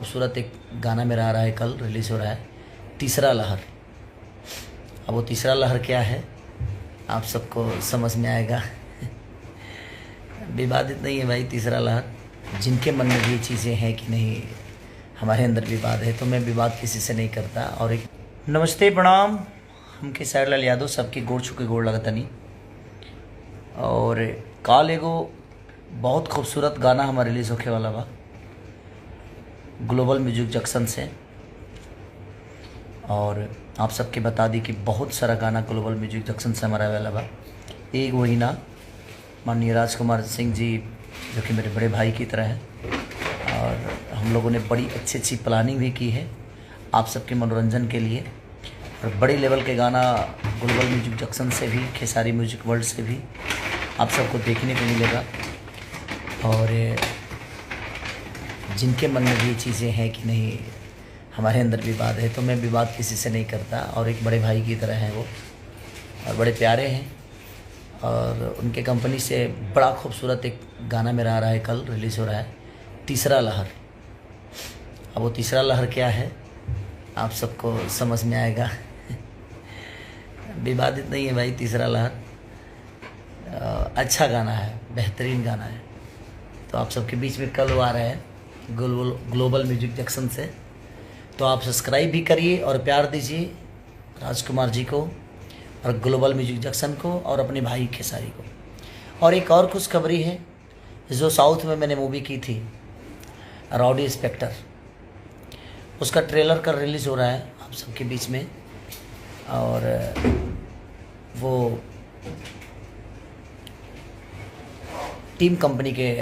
खूबसूरत एक गाना मेरा आ रहा है, कल रिलीज़ हो रहा है, तीसरा लहर। अब वो तीसरा लहर क्या है आप सबको समझ में आएगा। विवादित नहीं है भाई तीसरा लहर। जिनके मन में भी ये चीज़ें हैं कि नहीं हमारे अंदर विवाद है, तो मैं विवाद किसी से नहीं करता। और एक नमस्ते प्रणाम, हम खेसारी लाल यादव सबके गोड़ छुके गोड़ लगतनी। और काल एगो बहुत खूबसूरत गाना हमारा रिलीज़ होखे वाला बा ग्लोबल म्यूजिक जंक्शन से। और आप सबके बता दी कि बहुत सारा गाना ग्लोबल म्यूजिक जंक्शन से हमारा वाला बा। एक वही ना माननीय राजकुमार सिंह जी जो कि मेरे बड़े भाई की तरह हैं, और हम लोगों ने बड़ी अच्छी अच्छी प्लानिंग भी की है आप सबके मनोरंजन के लिए। और बड़े लेवल के गाना ग्लोबल म्यूजिक जंक्शन से भी, खेसारी म्यूजिक वर्ल्ड से भी आप सबको देखने को मिलेगा। और जिनके मन में भी ये चीज़ें हैं कि नहीं हमारे अंदर विवाद है, तो मैं विवाद किसी से नहीं करता। और एक बड़े भाई की तरह हैं वो, और बड़े प्यारे हैं। और उनके कंपनी से बड़ा खूबसूरत एक गाना मेरा आ रहा है, कल रिलीज़ हो रहा है, तीसरा लहर। अब वो तीसरा लहर क्या है आप सबको समझ में आएगा। विवादित नहीं है भाई तीसरा लहर। अच्छा गाना है, बेहतरीन गाना है। तो आप सबके बीच में कल वो आ रहा है ग्लोबल म्यूजिक जंक्शन से। तो आप सब्सक्राइब भी करिए और प्यार दीजिए राजकुमार जी को और ग्लोबल म्यूजिक जंक्शन को और अपने भाई खेसारी को। और एक और खुशखबरी है, जो साउथ में मैंने मूवी की थी राउडी इंस्पेक्टर, उसका ट्रेलर का रिलीज़ हो रहा है आप सबके बीच में। और वो टीम कंपनी के